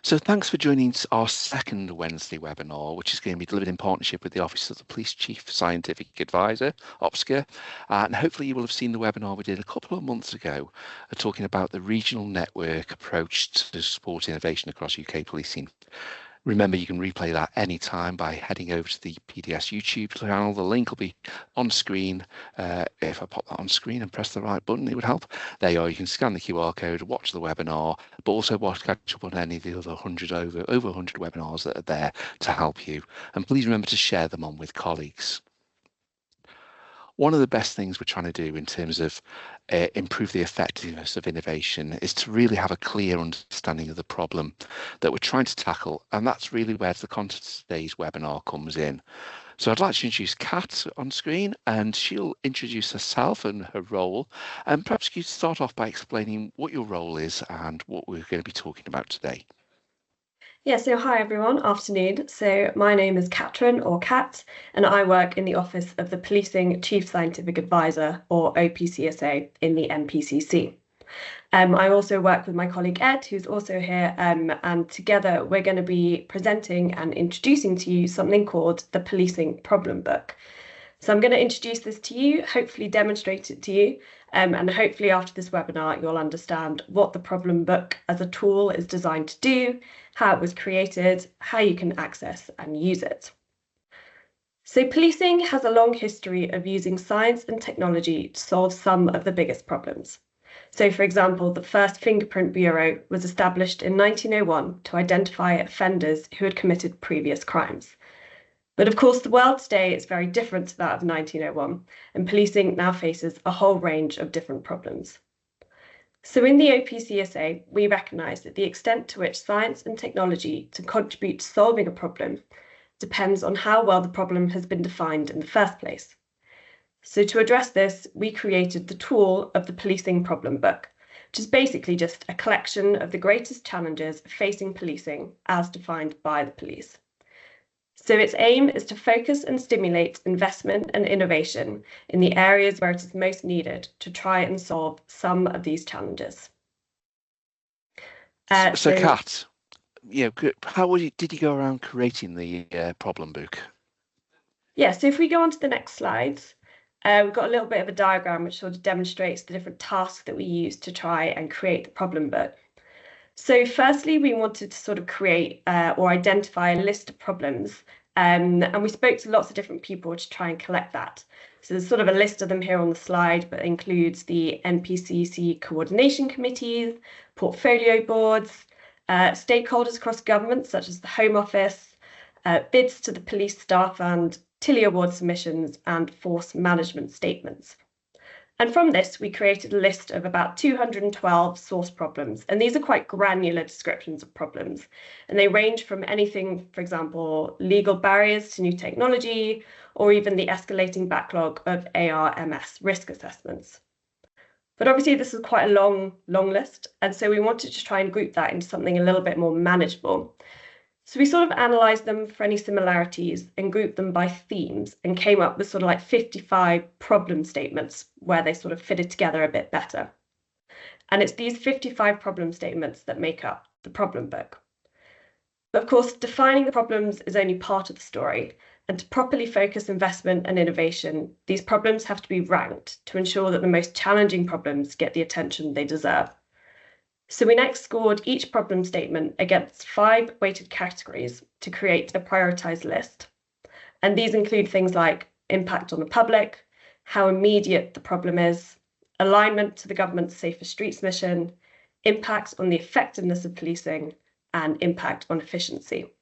So thanks for joining our second Wednesday webinar, which is going to be delivered in partnership with the Office of the Police Chief Scientific Advisor, OPCSA. And hopefully you will have seen the webinar we did a couple of months ago, talking about the regional network approach to support innovation across UK policing. Remember, you can replay that anytime by heading over to the PDS YouTube channel. The link will be on screen. If I pop that on screen and press the right button, it would help. There you are. You can scan the QR code, watch the webinar, but also catch up on any of the other over 100 webinars that are there to help you. And please remember to share them on with colleagues. One of the best things we're trying to do in terms of improve the effectiveness of innovation is to really have a clear understanding of the problem that we're trying to tackle. And that's really where the content of today's webinar comes in. So I'd like to introduce Kat on screen, and she'll introduce herself and her role. And perhaps you start off by explaining what your role is and what we're going to be talking about today. Yeah, so hi everyone, afternoon. So my name is Katrin, or Kat, and I work in the Office of the Policing Chief Scientific Advisor, or OPCSA, in the MPCC. I also work with my colleague Ed, who's also here, and together we're going to be presenting and introducing to you something called the Policing Problem Book. So I'm going to introduce this to you, hopefully demonstrate it to you, and hopefully after this webinar you'll understand what the problem book as a tool is designed to do, how it was created, how you can access and use it. So policing has a long history of using science and technology to solve some of the biggest problems. So for example, the first fingerprint bureau was established in 1901 to identify offenders who had committed previous crimes. But of course, the world today is very different to that of 1901, and policing now faces a whole range of different problems. So in the OPCSA, we recognise that the extent to which science and technology to contribute to solving a problem depends on how well the problem has been defined in the first place. So to address this, we created the tool of the Policing Problem Book, which is basically just a collection of the greatest challenges facing policing as defined by the police. So its aim is to focus and stimulate investment and innovation in the areas where it is most needed to try and solve some of these challenges. So Kat, how did you go around creating the problem book? Yeah, so if we go on to the next slides, we've got a little bit of a diagram which sort of demonstrates the different tasks that we use to try and create the problem book. So firstly, we wanted to sort of create or identify a list of problems, and we spoke to lots of different people to try and collect that. So there's sort of a list of them here on the slide, but it includes the NPCC coordination committees, portfolio boards, stakeholders across government, such as the Home Office, bids to the police staff and Tilly Award submissions, and force management statements. And from this, we created a list of about 212 source problems. And these are quite granular descriptions of problems. And they range from anything, for example, legal barriers to new technology, or even the escalating backlog of ARMS risk assessments. But obviously, this is quite a long list. And so we wanted to try and group that into something a little bit more manageable. So we sort of analysed them for any similarities and grouped them by themes and came up with sort of like 55 problem statements where they sort of fitted together a bit better. And it's these 55 problem statements that make up the problem book. But of course, defining the problems is only part of the story. And to properly focus investment and innovation, these problems have to be ranked to ensure that the most challenging problems get the attention they deserve. So we next scored each problem statement against 5 weighted categories to create a prioritised list. And these include things like impact on the public, how immediate the problem is, alignment to the government's Safer Streets mission, impact on the effectiveness of policing, and impact on efficiency.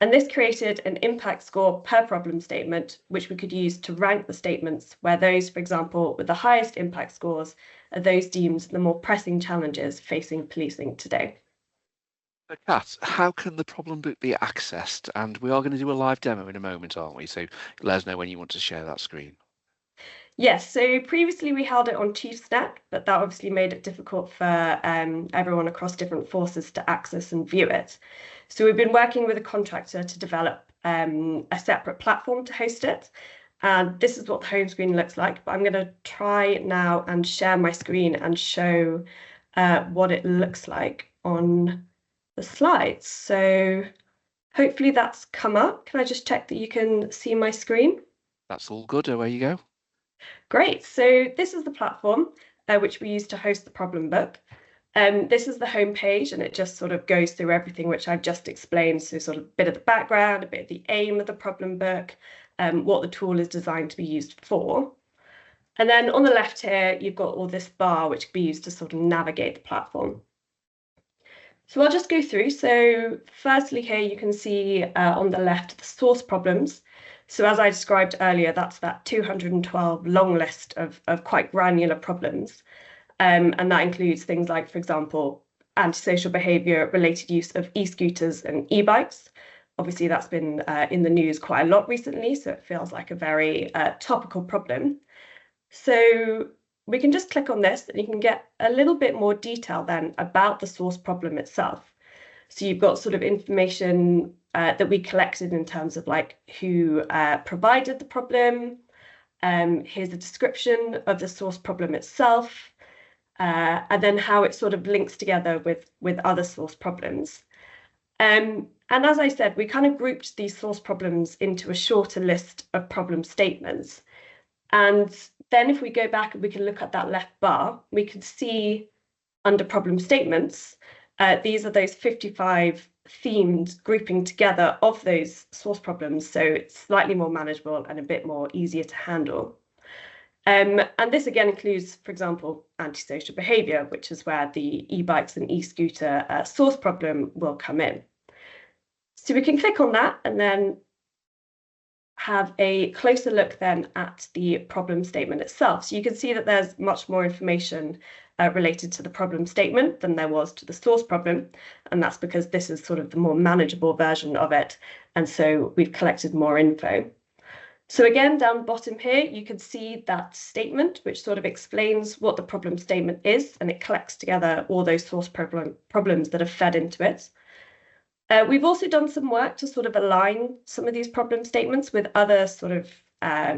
And this created an impact score per problem statement, which we could use to rank the statements where those, for example, with the highest impact scores are those deemed the more pressing challenges facing policing today. Kat, how can the problem book be accessed? And we are going to do a live demo in a moment, aren't we? So let us know when you want to share that screen. Yes, so previously we held it on ChiefsNet, but that obviously made it difficult for everyone across different forces to access and view it. So we've been working with a contractor to develop a separate platform to host it. And this is what the home screen looks like, but I'm going to try now and share my screen and show what it looks like on the slides. So hopefully that's come up. Can I just check that you can see my screen? That's all good. Away you go. Great. So this is the platform which we use to host the problem book. This is the home page, and it just sort of goes through everything which I've just explained. So sort of a bit of the background, a bit of the aim of the problem book, what the tool is designed to be used for. And then on the left here, you've got all this bar, which can be used to sort of navigate the platform. So I'll just go through. So firstly here, you can see on the left, the source problems. So as I described earlier, that's that 212 long list of quite granular problems. And that includes things like, for example, antisocial behaviour related use of e-scooters and e-bikes. Obviously, that's been in the news quite a lot recently, so it feels like a very topical problem. So we can just click on this and you can get a little bit more detail then about the source problem itself. So you've got sort of information that we collected in terms of like who provided the problem. Here's a description of the source problem itself. And then how it sort of links together with other source problems. And as I said, we kind of grouped these source problems into a shorter list of problem statements. And then if we go back and we can look at that left bar, we can see under problem statements, these are those 55 themed grouping together of those source problems. So it's slightly more manageable and a bit more easier to handle. And this again includes, for example, antisocial behaviour, which is where the e-bikes and e-scooter source problem will come in. So we can click on that and then have a closer look then at the problem statement itself. So you can see that there's much more information related to the problem statement than there was to the source problem. And that's because this is sort of the more manageable version of it. And so we've collected more info. So again, down the bottom here, you can see that statement, which sort of explains what the problem statement is, and it collects together all those source problems that have fed into it. We've also done some work to sort of align some of these problem statements with other sort of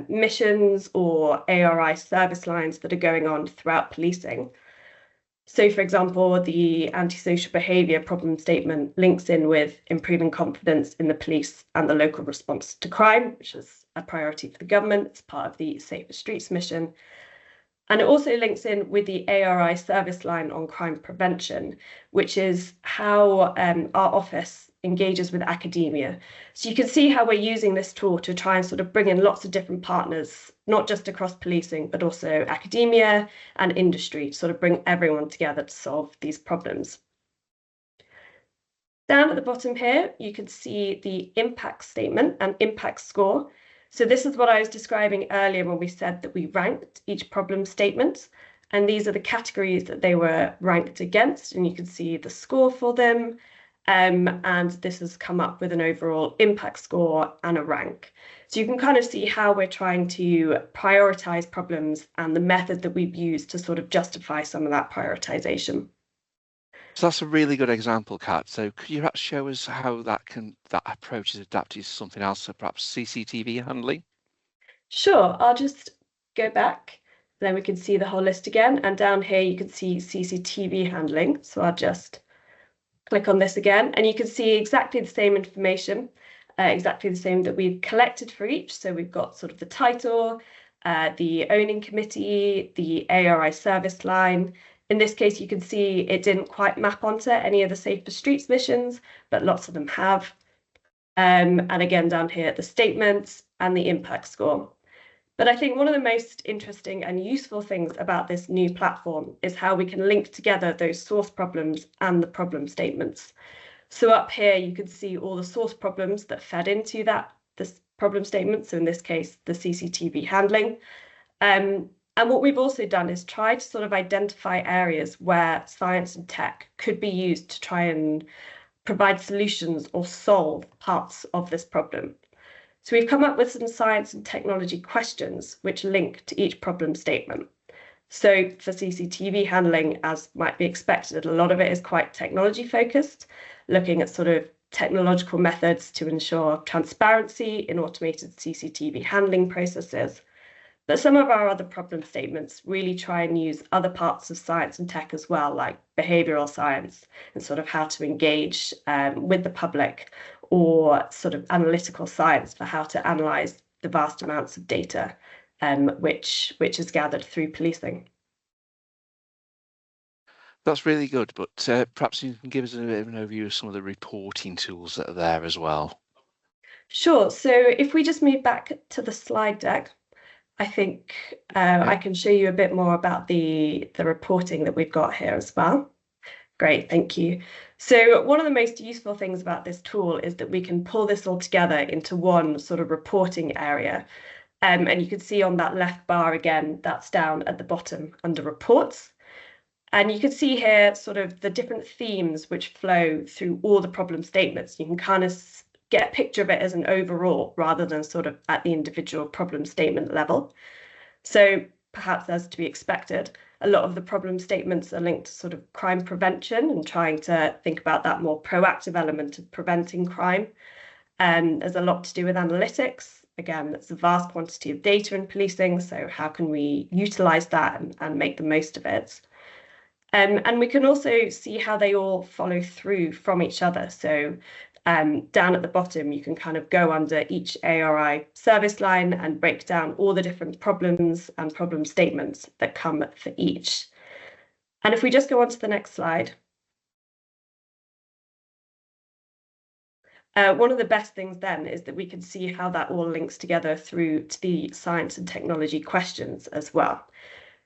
missions or ARI service lines that are going on throughout policing. So, for example, the antisocial behaviour problem statement links in with improving confidence in the police and the local response to crime, which is a priority for the government. It's part of the Safer Streets mission. And it also links in with the ARI service line on crime prevention, which is how our office engages with academia. So you can see how we're using this tool to try and sort of bring in lots of different partners, not just across policing, but also academia and industry, to sort of bring everyone together to solve these problems. Down at the bottom here, you can see the impact statement and impact score. So this is what I was describing earlier when we said that we ranked each problem statement. And these are the categories that they were ranked against. And you can see the score for them. And this has come up with an overall impact score and a rank. So you can kind of see how we're trying to prioritize problems and the method that we've used to sort of justify some of that prioritization. So that's a really good example, Kat. So could you perhaps show us how that approach is adapted to something else, so perhaps CCTV handling? Sure, I'll just go back. Then we can see the whole list again. And down here, you can see CCTV handling. So I'll just click on this again, and you can see exactly the same information, exactly the same that we've collected for each. So we've got sort of the title, the owning committee, the ARI service line. In this case, you can see it didn't quite map onto any of the Safer Streets missions, but lots of them have. And again, down here, the statements and the impact score. But I think one of the most interesting and useful things about this new platform is how we can link together those source problems and the problem statements. So up here, you can see all the source problems that fed into this problem statement. So in this case, the CCTV handling. And what we've also done is try to sort of identify areas where science and tech could be used to try and provide solutions or solve parts of this problem. So we've come up with some science and technology questions which link to each problem statement. So for CCTV handling, as might be expected, a lot of it is quite technology focused, looking at sort of technological methods to ensure transparency in automated CCTV handling processes. But some of our other problem statements really try and use other parts of science and tech as well, like behavioral science and sort of how to engage with the public, or sort of analytical science for how to analyze the vast amounts of data which is gathered through policing. That's really good, but perhaps you can give us a bit of an overview of some of the reporting tools that are there as well. Sure. So if we just move back to the slide deck, I think I can show you a bit more about the reporting that we've got here as well. Great, thank you. So one of the most useful things about this tool is that we can pull this all together into one sort of reporting area. And you can see on that left bar again, that's down at the bottom under reports. And you can see here sort of the different themes which flow through all the problem statements. You can kind of get a picture of it as an overall rather than sort of at the individual problem statement level. So perhaps as to be expected, a lot of the problem statements are linked to sort of crime prevention and trying to think about that more proactive element of preventing crime. There's a lot to do with analytics. Again, that's a vast quantity of data in policing. So how can we utilize that and make the most of it? And we can also see how they all follow through from each other. So down at the bottom, you can kind of go under each ARI service line and break down all the different problems and problem statements that come for each. And if we just go on to the next slide. One of the best things then is that we can see how that all links together through to the science and technology questions as well.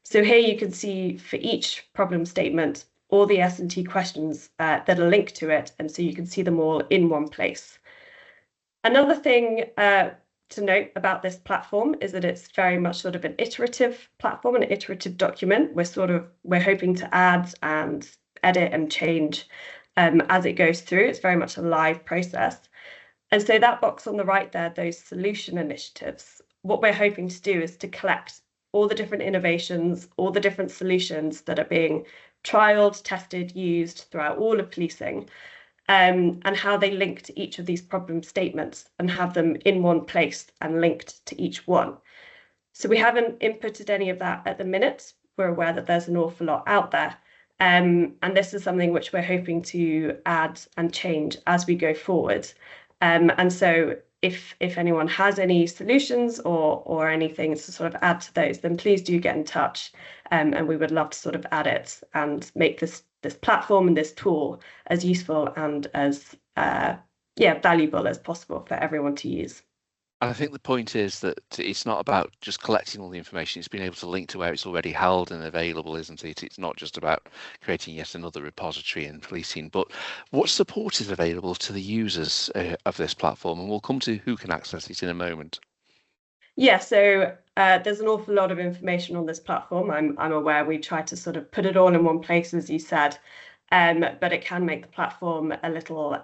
So here you can see for each problem statement, all the S&T questions that are linked to it. And so you can see them all in one place. Another thing to note about this platform is that it's very much sort of an iterative platform, an iterative document. We're hoping to add and edit and change as it goes through. It's very much a live process. And so that box on the right there, those solution initiatives, what we're hoping to do is to collect all the different innovations, all the different solutions that are being trialed, tested, used throughout all of policing, and how they link to each of these problem statements and have them in one place and linked to each one. So we haven't inputted any of that at the minute. We're aware that there's an awful lot out there. And this is something which we're hoping to add and change as we go forward. And so if anyone has any solutions or anything to sort of add to those, then please do get in touch. And we would love to sort of add it and make this platform and this tool as useful and as valuable as possible for everyone to use. And I think the point is that it's not about just collecting all the information, it's being able to link to where it's already held and available, isn't it? It's not just about creating yet another repository in policing, but what support is available to the users of this platform? And we'll come to who can access it in a moment. Yeah, so there's an awful lot of information on this platform. I'm aware we try to sort of put it all in one place, as you said, but it can make the platform a little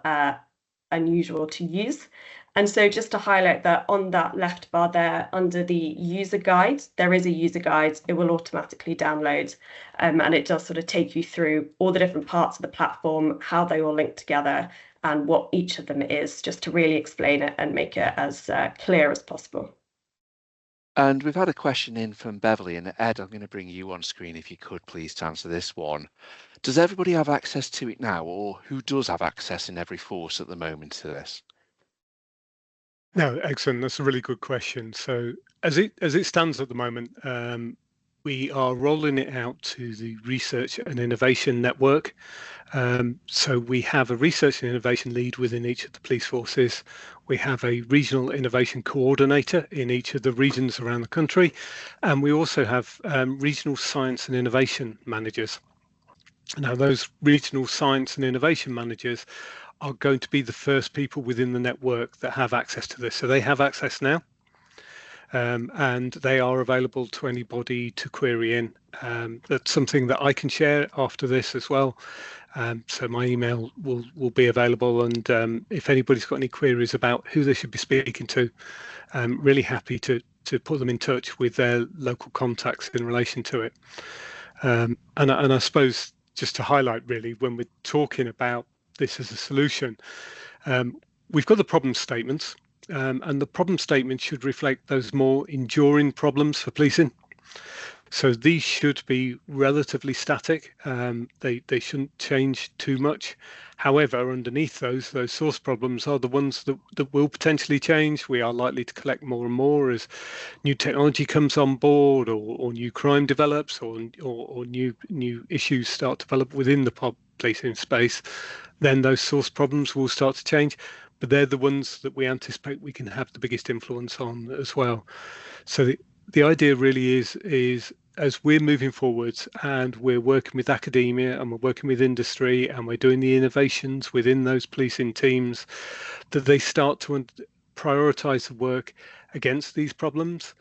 unusual to use. And so just to highlight that on that left bar there, under the user guide, there is a user guide. It will automatically download, and it does sort of take you through all the different parts of the platform, how they all link together, and what each of them is, just to really explain it and make it as clear as possible. And we've had a question in from Beverly, and Ed, I'm going to bring you on screen if you could please to answer this one. Does everybody have access to it now, or who does have access in every force at the moment to this? No, excellent. That's a really good question. So as it stands at the moment, we are rolling it out to the Research and Innovation Network. So we have a research and innovation lead within each of the police forces. We have a regional innovation coordinator in each of the regions around the country. And we also have regional science and innovation managers. Now, those regional science and innovation managers are going to be the first people within the network that have access to this. So they have access now. And they are available to anybody to query in. That's something that I can share after this as well. So my email will be available, and if anybody's got any queries about who they should be speaking to, I'm really happy to put them in touch with their local contacts in relation to it. And I suppose just to highlight really, when we're talking about this as a solution, we've got the problem statements. and the problem statement should reflect those more enduring problems for policing. So these should be relatively static. They shouldn't change too much. However, underneath those source problems are the ones that will potentially change. We are likely to collect more and more as new technology comes on board, or new crime develops, or new issues start to develop within the policing space. Then those source problems will start to change. But they're the ones that we anticipate we can have the biggest influence on as well. So the idea really is as we're moving forwards and we're working with academia and we're working with industry and we're doing the innovations within those policing teams, that they start to prioritize the work against these problems.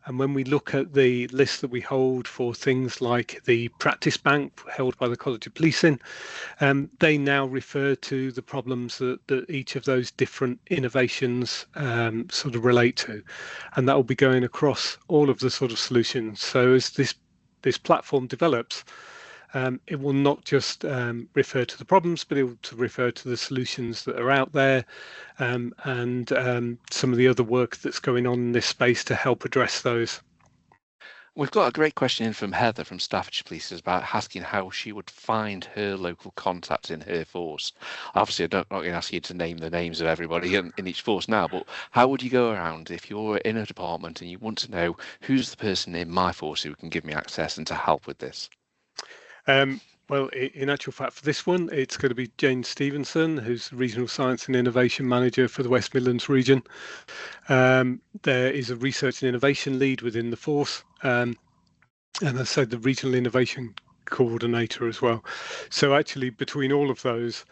And when we look at the list that we hold for things like the practice bank held by the College of Policing, they now refer to the problems that each of those different innovations sort of relate to. And that will be going across all of the sort of solutions. So as this platform develops, it will not just refer to the problems, but it will refer to the solutions that are out there, and some of the other work that's going on in this space to help address those. We've got a great question in from Heather from Staffordshire Police about asking how she would find her local contacts in her force. Obviously, I'm not going to ask you to name the names of everybody in each force now, but how would you go around if you're in a department and you want to know who's the person in my force who can give me access and to help with this? Well, in actual fact, for this one, it's going to be Jane Stevenson, who's Regional Science and Innovation Manager for the West Midlands region. There is a Research and Innovation Lead within the force, and as I said, the Regional Innovation Coordinator as well. So actually, between all of those,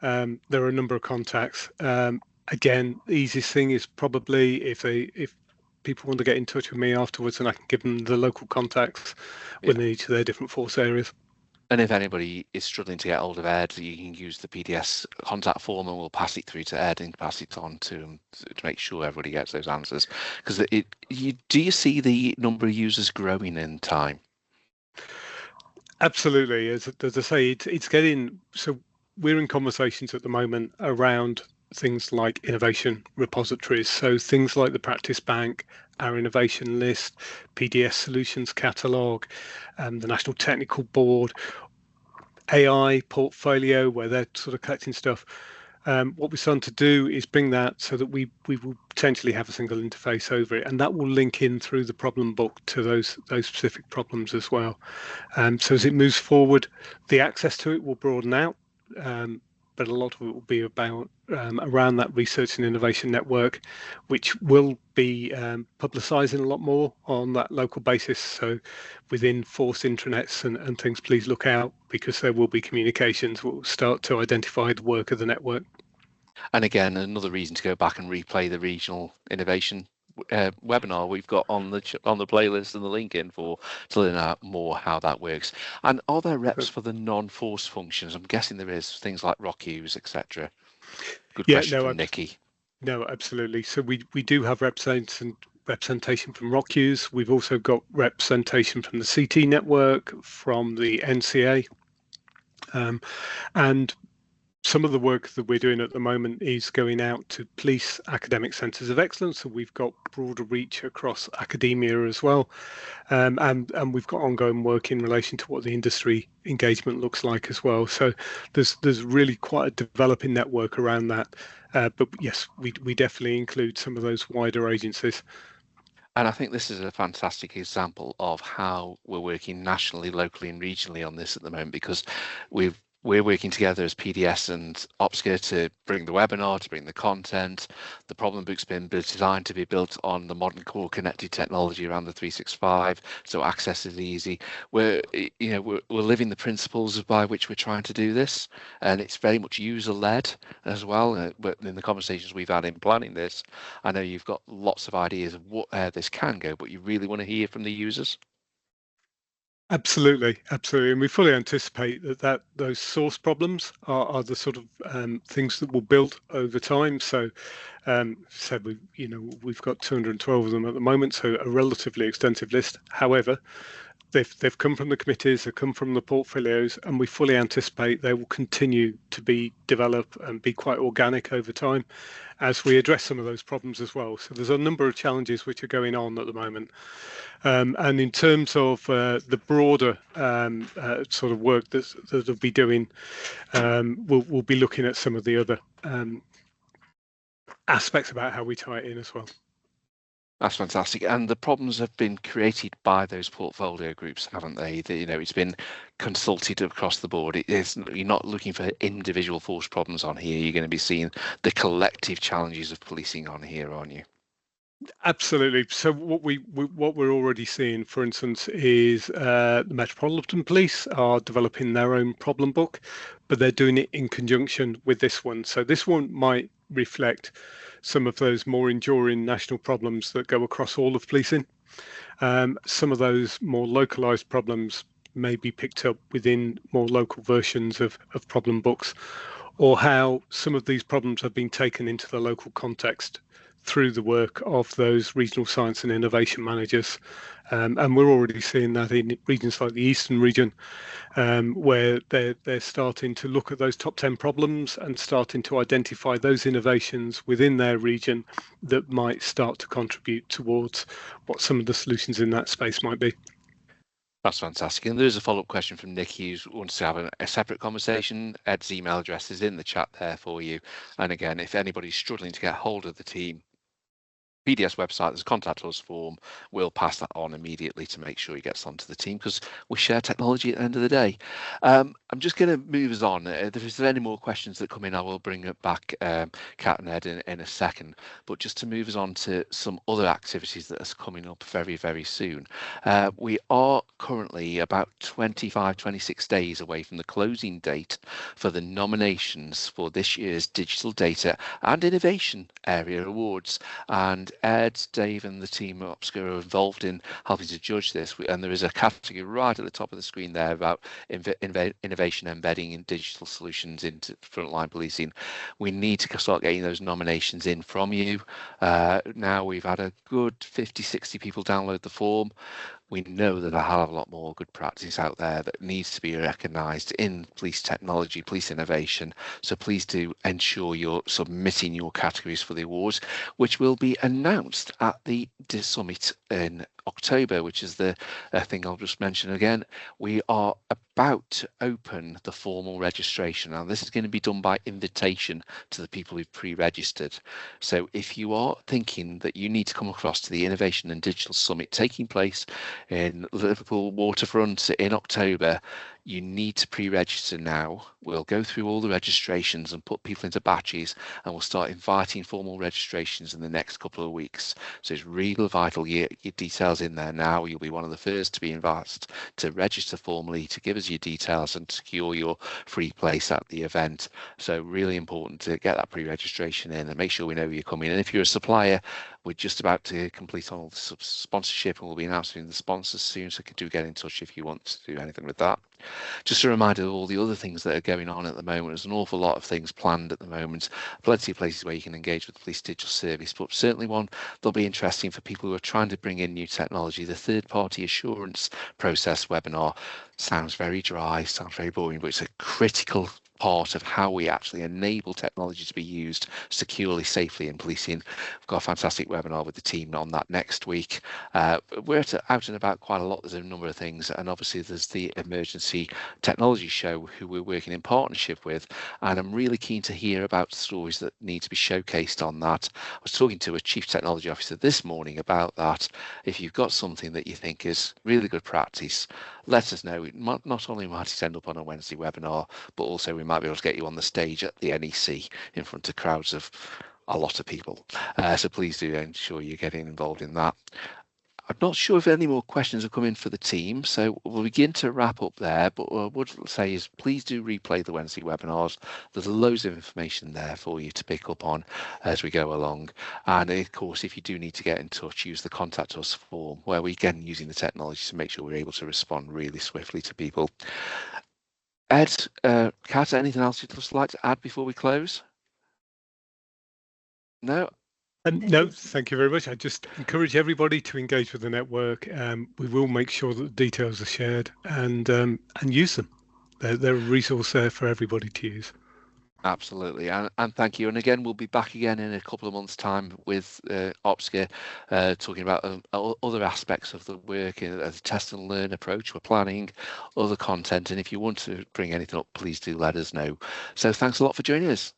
there are a number of contacts. Again, the easiest thing is probably if people want to get in touch with me afterwards, and I can give them the local contacts within each of their different force areas. And if anybody is struggling to get hold of Ed, you can use the PDS contact form and we'll pass it through to Ed and pass it on to him to make sure everybody gets those answers. Because do you see the number of users growing in time? Absolutely. As I say, it's getting, so we're in conversations at the moment around things like innovation repositories. So things like the practice bank, our innovation list, PDS solutions catalog, the National Technical Board, AI portfolio, where they're sort of collecting stuff. What we're starting to do is bring that so that we will potentially have a single interface over it, and that will link in through the problem book to those specific problems as well. So as it moves forward, the access to it will broaden out, but a lot of it will be about around that research and innovation network, which will be publicising a lot more on that local basis. So within force intranets and things, please look out, because there will be communications will start to identify the work of the network. And again, another reason to go back and replay the regional innovation webinar we've got on the playlist and the link in to learn out more how that works. And are there reps for the non-force functions? I'm guessing there is, things like ROCUs, etc. Good question from Nikki. No, absolutely. So we do have representation from ROCUs. We've also got representation from the CT network, from the NCA, and some of the work that we're doing at the moment is going out to police academic centres of excellence. So we've got broader reach across academia as well. And we've got ongoing work in relation to what the industry engagement looks like as well. So there's really quite a developing network around that. But yes, we definitely include some of those wider agencies. And I think this is a fantastic example of how we're working nationally, locally and regionally on this at the moment, because we're working together as PDS and OPCSA to bring the webinar, to bring the content. The problem book's been designed to be built on the modern core connected technology around the 365, so access is easy. We're living the principles by which we're trying to do this, and it's very much user-led as well. But in the conversations we've had in planning this, I know you've got lots of ideas of what this can go, but you really want to hear from the users. Absolutely, and we fully anticipate that those source problems are the sort of things that will build over time. So, we've got 212 of them at the moment, so a relatively extensive list. However, they've come from the committees, they've come from the portfolios, and we fully anticipate they will continue to be developed and be quite organic over time as we address some of those problems as well. So there's a number of challenges which are going on at the moment. And in terms of the broader sort of work that they'll be doing, we'll be looking at some of the other aspects about how we tie it in as well. That's fantastic. And the problems have been created by those portfolio groups, haven't they? You know, it's been consulted across the board. You're not looking for individual force problems on here. You're going to be seeing the collective challenges of policing on here, aren't you? Absolutely. So what we're already seeing, for instance, is the Metropolitan Police are developing their own problem book, but they're doing it in conjunction with this one. So this one might reflect some of those more enduring national problems that go across all of policing. Some of those more localized problems may be picked up within more local versions of problem books, or how some of these problems have been taken into the local context through the work of those regional science and innovation managers. And we're already seeing that in regions like the Eastern region, where they're starting to look at those top 10 problems and starting to identify those innovations within their region that might start to contribute towards what some of the solutions in that space might be. That's fantastic. And there's a follow-up question from Nick who wants to have a separate conversation. Ed's email address is in the chat there for you. And again, if anybody's struggling to get hold of the team, PDS website, there's a contact us form. We'll pass that on immediately to make sure he gets onto the team, because we share technology at the end of the day. I'm just going to move us on. If there's any more questions that come in, I will bring it back, Kat and Ed, in a second. But just to move us on to some other activities that are coming up very, very soon. We are currently about 26 days away from the closing date for the nominations for this year's Digital Data and Innovation Area Awards. And Ed, Dave and the team at OPCSA are involved in helping to judge this, and there is a category right at the top of the screen there about innovation embedding in digital solutions into frontline policing. We need to start getting those nominations in from you. Now we've had a good 50-60 people download the form. We know that a hell of a lot more good practice out there that needs to be recognised in police technology, police innovation. So please do ensure you're submitting your categories for the awards, which will be announced at the Summit in October, which is the thing I'll just mention again. We are about to open the formal registration. Now, this is going to be done by invitation to the people who've pre-registered. So if you are thinking that you need to come across to the Innovation and Digital Summit taking place in Liverpool Waterfront in October, you need to pre-register now. We'll go through all the registrations and put people into batches, and we'll start inviting formal registrations in the next couple of weeks. So it's really vital you get your details in there now. You'll be one of the first to be invited to register formally, to give us your details and secure your free place at the event. So really important to get that pre-registration in and make sure we know you're coming. And if you're a supplier, we're just about to complete all the sponsorship, and we'll be announcing the sponsors soon, so do get in touch if you want to do anything with that. Just a reminder of all the other things that are going on at the moment. There's an awful lot of things planned at the moment, plenty of places where you can engage with the police digital service, but certainly one that'll be interesting for people who are trying to bring in new technology. The third-party assurance process webinar sounds very dry, sounds very boring, but it's a critical part of how we actually enable technology to be used securely, safely in policing. We've got a fantastic webinar with the team on that next week. We're out and about quite a lot. There's a number of things, and obviously there's the Emergency Technology Show, who we're working in partnership with, and I'm really keen to hear about stories that need to be showcased on that. I was talking to a Chief Technology Officer this morning about that. If you've got something that you think is really good practice, let us know. Not only might it end up on a Wednesday webinar, but also we might be able to get you on the stage at the NEC in front of crowds of a lot of people. So please do ensure you're getting involved in that. I'm not sure if any more questions have come in for the team, so we'll begin to wrap up there. But what I would say is please do replay the Wednesday webinars. There's loads of information there for you to pick up on as we go along. And of course, if you do need to get in touch, use the contact us form, where we again using the technology to make sure we're able to respond really swiftly to people. Ed, Kat, anything else you'd just like to add before we close? No? And no, thank you very much. I just encourage everybody to engage with the network. We will make sure that the details are shared and use them. They're a resource there for everybody to use. Absolutely, and thank you. And again, we'll be back again in a couple of months' time with OPCSA, talking about other aspects of the work, a test and learn approach. We're planning other content, and if you want to bring anything up, please do let us know. So thanks a lot for joining us.